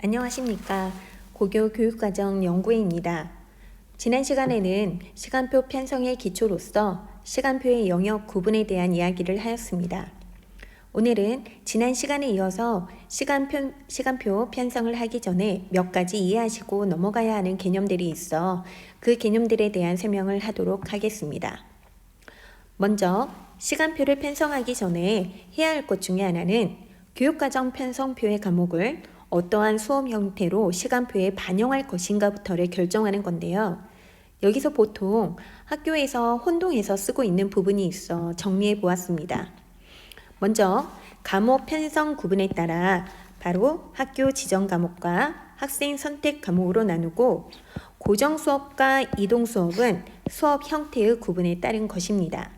안녕하십니까. 고교 교육과정 연구회입니다. 지난 시간에는 시간표 편성의 기초로서 시간표의 영역 구분에 대한 이야기를 하였습니다. 오늘은 지난 시간에 이어서 시간표 편성을 하기 전에 몇 가지 이해하시고 넘어가야 하는 개념들이 있어 그 개념들에 대한 설명을 하도록 하겠습니다. 먼저 시간표를 편성하기 전에 해야 할 것 중에 하나는 교육과정 편성표의 과목을 어떠한 수업 형태로 시간표에 반영할 것인가부터를 결정하는 건데요. 여기서 보통 학교에서 혼동해서 쓰고 있는 부분이 있어 정리해 보았습니다. 먼저 과목 편성 구분에 따라 바로 학교 지정 과목과 학생 선택 과목으로 나누고 고정 수업과 이동 수업은 수업 형태의 구분에 따른 것입니다.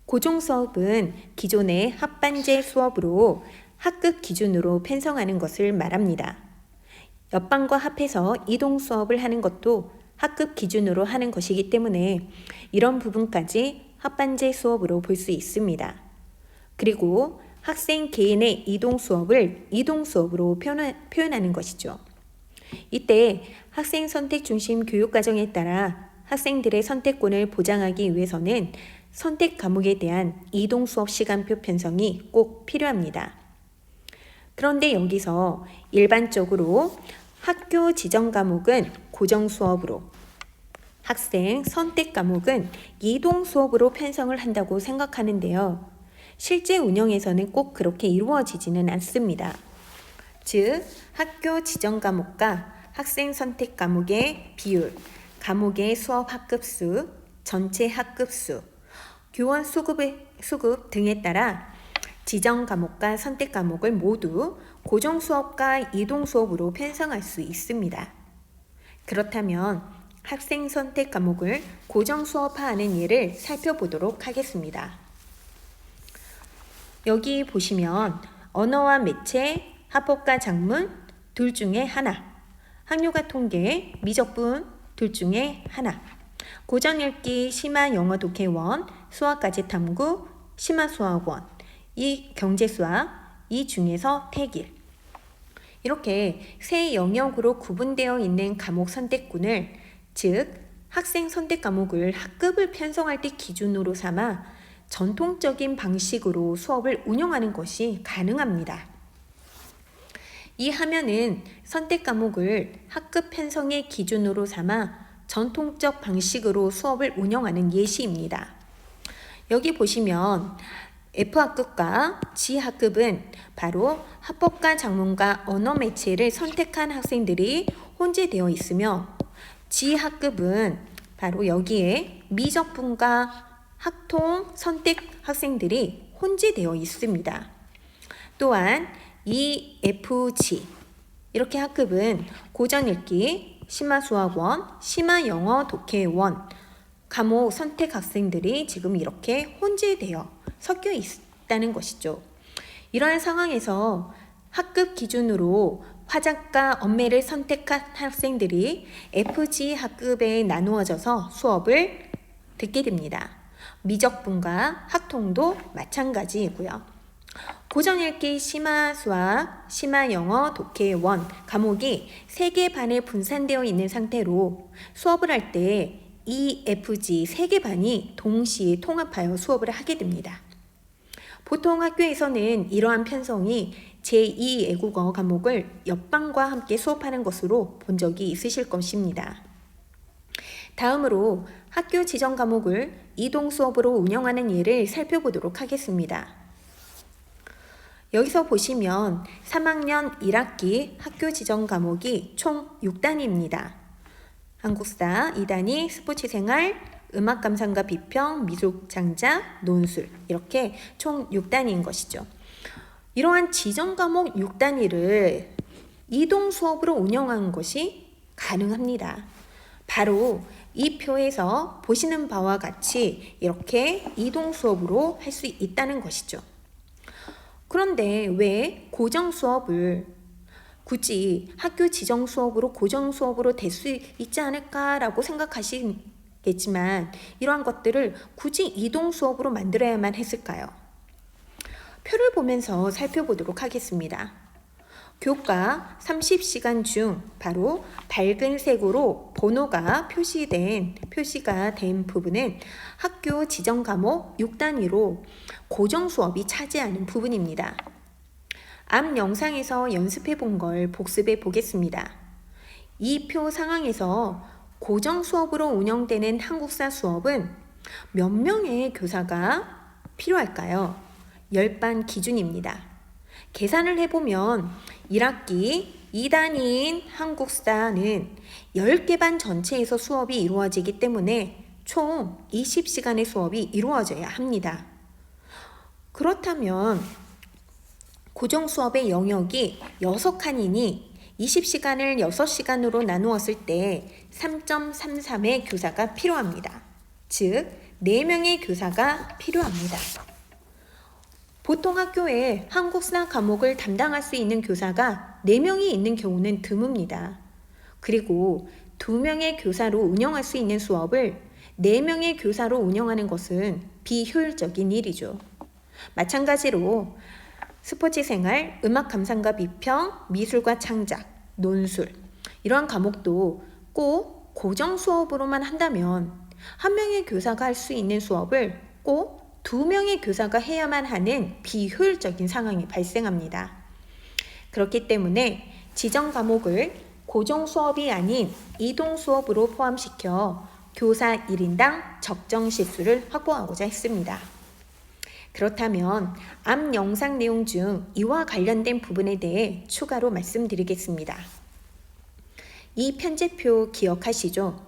고정 수업은 기존의 합반제 수업으로 학급 기준으로 편성하는 것을 말합니다. 옆반과 합해서 이동 수업을 하는 것도 학급 기준으로 하는 것이기 때문에 이런 부분까지 합반제 수업으로 볼 수 있습니다. 그리고 학생 개인의 이동 수업을 이동 수업으로 표현하는 것이죠. 이때 학생 선택 중심 교육 과정에 따라 학생들의 선택권을 보장하기 위해서는 선택 과목에 대한 이동 수업 시간표 편성이 꼭 필요합니다. 그런데 여기서 일반적으로 학교 지정 과목은 고정 수업으로, 학생 선택 과목은 이동 수업으로 편성을 한다고 생각하는데요. 실제 운영에서는 꼭 그렇게 이루어지지는 않습니다. 즉, 학교 지정 과목과 학생 선택 과목의 비율, 과목의 수업 학급수, 전체 학급수, 교원 수급 등에 따라 지정 과목과 선택 과목을 모두 고정 수업과 이동 수업으로 편성할 수 있습니다. 그렇다면 학생 선택 과목을 고정 수업화하는 예를 살펴보도록 하겠습니다. 여기 보시면 언어와 매체, 합법과 작문 둘 중에 하나, 학료과 통계, 미적분 둘 중에 하나, 고전 읽기, 심화 영어 독해원, 수학까지 탐구, 심화 수학원, 이 경제수학, 이 중에서 태길. 이렇게 세 영역으로 구분되어 있는 과목 선택군을, 즉 학생 선택 과목을 학급을 편성할 때 기준으로 삼아 전통적인 방식으로 수업을 운영하는 것이 가능합니다. 이 화면은 선택 과목을 학급 편성의 기준으로 삼아 전통적 방식으로 수업을 운영하는 예시입니다. 여기 보시면 F학급과 G학급은 바로 합법과 작문과 언어 매체를 선택한 학생들이 혼재되어 있으며, G학급은 바로 여기에 미적분과 학통 선택 학생들이 혼재되어 있습니다. 또한 EFG 이렇게 학급은 고전 읽기, 심화 수학원, 심화 영어 독해원, 과목 선택 학생들이 지금 이렇게 혼재되어 섞여 있다는 것이죠. 이러한 상황에서 학급 기준으로 화작과 언매를 선택한 학생들이 FG 학급에 나누어져서 수업을 듣게 됩니다. 미적분과 학통도 마찬가지이고요. 고전 읽기, 심화 수학, 심화 영어 독해원 과목이 3개 반에 분산되어 있는 상태로 수업을 할 때 EFG 3개 반이 동시에 통합하여 수업을 하게 됩니다. 보통 학교에서는 이러한 편성이 제2 외국어 과목을 옆반과 함께 수업하는 것으로 본 적이 있으실 것입니다. 다음으로 학교 지정 과목을 이동 수업으로 운영하는 예를 살펴보도록 하겠습니다. 여기서 보시면 3학년 1학기 학교 지정 과목이 총 6단위입니다. 한국사 2단위, 스포츠생활, 음악감상과 비평, 미술창작, 논술 이렇게 총 6단위인 것이죠. 이러한 지정 과목 6단위를 이동 수업으로 운영하는 것이 가능합니다. 바로 이 표에서 보시는 바와 같이 이렇게 이동 수업으로 할 수 있다는 것이죠. 그런데 왜 고정 수업을 굳이 학교 지정 수업으로 고정 수업으로 될 수 있지 않을까라고 생각하시겠지만 이러한 것들을 굳이 이동 수업으로 만들어야만 했을까요? 표를 보면서 살펴보도록 하겠습니다. 교과 30시간 중 바로 밝은 색으로 번호가 표시가 된 부분은 학교 지정 과목 6단위로 고정 수업이 차지하는 부분입니다. 앞 영상에서 연습해 본 걸 복습해 보겠습니다. 이 표 상황에서 고정 수업으로 운영되는 한국사 수업은 몇 명의 교사가 필요할까요? 10반 기준입니다. 계산을 해보면 1학기 2단위인 한국사는 10개 반 전체에서 수업이 이루어지기 때문에 총 20시간의 수업이 이루어져야 합니다. 그렇다면 고정 수업의 영역이 6칸이니 20시간을 6시간으로 나누었을 때 3.33의 교사가 필요합니다. 즉, 4명의 교사가 필요합니다. 보통 학교에 한국사 과목을 담당할 수 있는 교사가 4명이 있는 경우는 드뭅니다. 그리고 2명의 교사로 운영할 수 있는 수업을 4명의 교사로 운영하는 것은 비효율적인 일이죠. 마찬가지로 스포츠 생활, 음악 감상과 비평, 미술과 창작, 논술 이러한 과목도 꼭 고정 수업으로만 한다면 한 명의 교사가 할 수 있는 수업을 꼭 2명의 교사가 해야만 하는 비효율적인 상황이 발생합니다. 그렇기 때문에 지정 과목을 고정 수업이 아닌 이동 수업으로 포함시켜 교사 1인당 적정 시수를 확보하고자 했습니다. 그렇다면 앞 영상 내용 중 이와 관련된 부분에 대해 추가로 말씀드리겠습니다. 이 편제표 기억하시죠?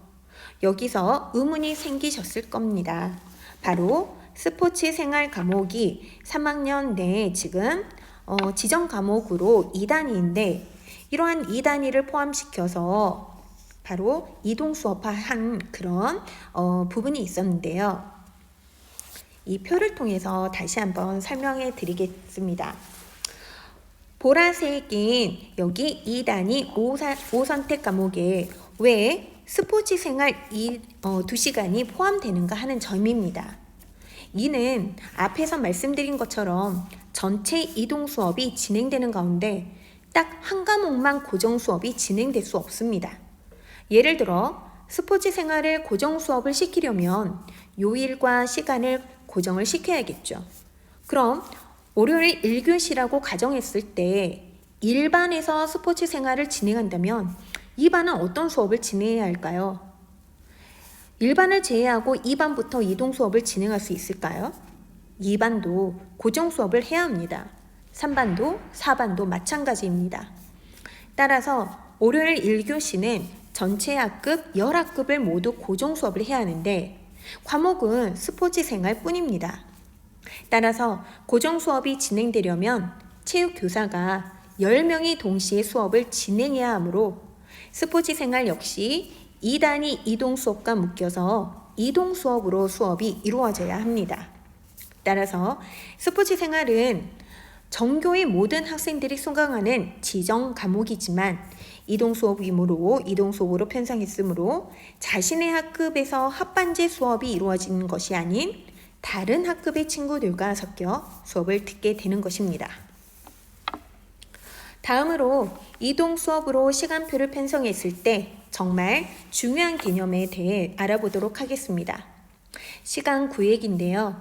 여기서 의문이 생기셨을 겁니다. 바로 스포츠 생활 과목이 3학년 내에 지금 지정 과목으로 2단위인데 이러한 2단위를 포함시켜서 바로 이동 수업화한 그런 부분이 있었는데요. 이 표를 통해서 다시 한번 설명해 드리겠습니다. 보라색인 여기 2단위 5선택 과목에 왜 스포츠 생활 2시간이 포함되는가 하는 점입니다. 이는 앞에서 말씀드린 것처럼 전체 이동 수업이 진행되는 가운데 딱 한 과목만 고정 수업이 진행될 수 없습니다. 예를 들어 스포츠 생활을 고정 수업을 시키려면 요일과 시간을 고정을 시켜야겠죠. 그럼 월요일 1교시라고 가정했을 때 1반에서 스포츠 생활을 진행한다면 2반은 어떤 수업을 진행해야 할까요? 1반을 제외하고 2반부터 이동 수업을 진행할 수 있을까요? 2반도 고정 수업을 해야 합니다. 3반도 4반도 마찬가지입니다. 따라서 월요일 1교시는 전체 학급 10학급을 모두 고정 수업을 해야 하는데 과목은 스포츠 생활 뿐입니다. 따라서 고정 수업이 진행되려면 체육교사가 10명이 동시에 수업을 진행해야 하므로 스포츠 생활 역시 2단위 이동 수업과 묶여서 이동 수업으로 수업이 이루어져야 합니다. 따라서 스포츠 생활은 전교의 모든 학생들이 수강하는 지정 과목이지만 이동 수업이므로 이동 수업으로 편성했으므로 자신의 학급에서 합반제 수업이 이루어지는 것이 아닌 다른 학급의 친구들과 섞여 수업을 듣게 되는 것입니다. 다음으로 이동 수업으로 시간표를 편성했을 때 정말 중요한 개념에 대해 알아보도록 하겠습니다. 시간 구획인데요.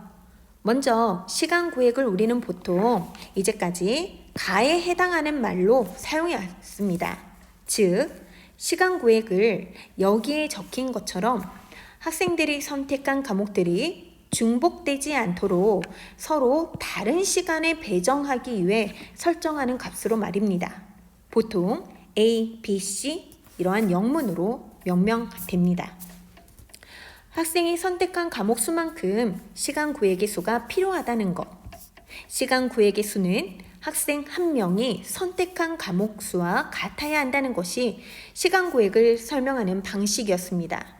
먼저 시간 구획을 우리는 보통 이제까지 가에 해당하는 말로 사용해왔습니다. 즉, 시간 구획을 여기에 적힌 것처럼 학생들이 선택한 과목들이 중복되지 않도록 서로 다른 시간에 배정하기 위해 설정하는 값으로 말입니다. 보통 A, B, C 이러한 영문으로 명명됩니다. 학생이 선택한 과목 수만큼 시간 구획의 수가 필요하다는 것. 시간 구획의 수는 학생 한 명이 선택한 과목 수와 같아야 한다는 것이 시간 구획을 설명하는 방식이었습니다.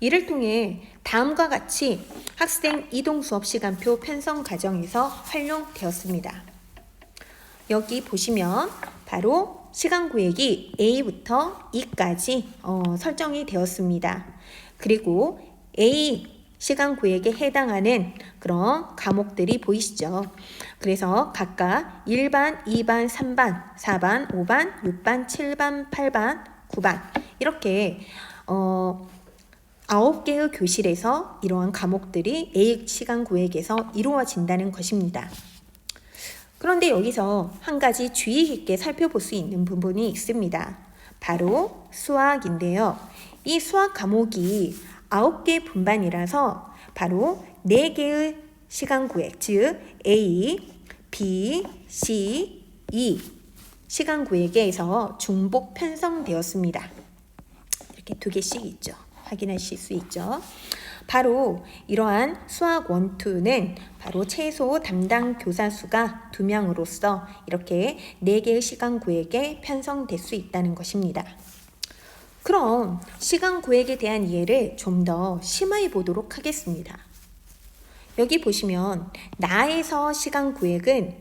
이를 통해 다음과 같이 학생 이동 수업 시간표 편성 과정에서 활용되었습니다. 여기 보시면 바로 시간 구획이 A부터 E까지 설정이 되었습니다. 그리고 A 시간 구획에 해당하는 그런 과목들이 보이시죠? 그래서 각각 1반, 2반, 3반, 4반, 5반, 6반, 7반, 8반, 9반 이렇게 9개의 교실에서 이러한 과목들이 A 시간 구획에서 이루어진다는 것입니다. 그런데 여기서 한 가지 주의 깊게 살펴볼 수 있는 부분이 있습니다. 바로 수학인데요. 이 수학 과목이 9개 분반이라서 바로 4개의 시간 구획, 즉 A, B, C, E 시간 구획에서 중복 편성되었습니다. 이렇게 2개씩 있죠. 확인하실 수 있죠. 바로 이러한 수학 1, 2는 바로 최소 담당 교사 수가 2명으로서 이렇게 4개의 시간 구획에 편성될 수 있다는 것입니다. 그럼 시간 구획에 대한 이해를 좀 더 심화해 보도록 하겠습니다. 여기 보시면 나에서 시간 구획은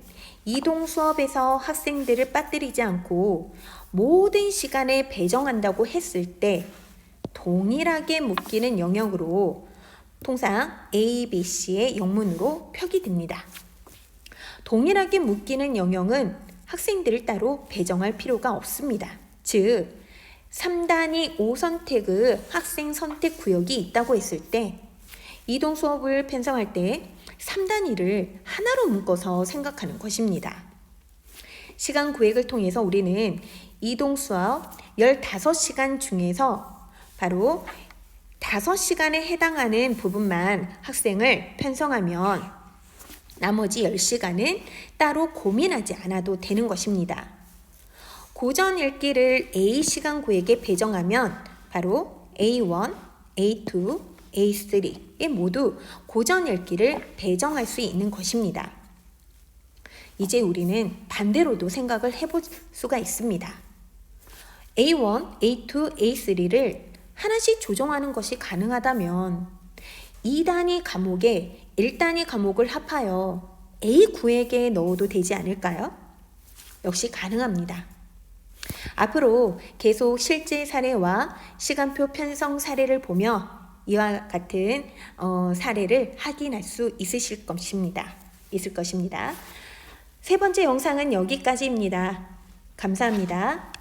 이동 수업에서 학생들을 빠뜨리지 않고 모든 시간에 배정한다고 했을 때 동일하게 묶이는 영역으로 통상 A, B, C의 영문으로 표기됩니다. 동일하게 묶이는 영역은 학생들을 따로 배정할 필요가 없습니다. 즉 3단위 5선택의 학생 선택 구역이 있다고 했을 때 이동 수업을 편성할 때 3단위를 하나로 묶어서 생각하는 것입니다. 시간 구획을 통해서 우리는 이동 수업 15시간 중에서 바로 5시간에 해당하는 부분만 학생을 편성하면 나머지 10시간은 따로 고민하지 않아도 되는 것입니다. 고전 읽기를 A 시간 구획에 배정하면 바로 A1, A2, A3에 모두 고전 읽기를 배정할 수 있는 것입니다. 이제 우리는 반대로도 생각을 해볼 수가 있습니다. A1, A2, A3를 하나씩 조정하는 것이 가능하다면 2단위 과목에 1단위 과목을 합하여 A 구획에 넣어도 되지 않을까요? 역시 가능합니다. 앞으로 계속 실제 사례와 시간표 편성 사례를 보며 이와 같은 사례를 확인할 수 있을 것입니다. 세 번째 영상은 여기까지입니다. 감사합니다.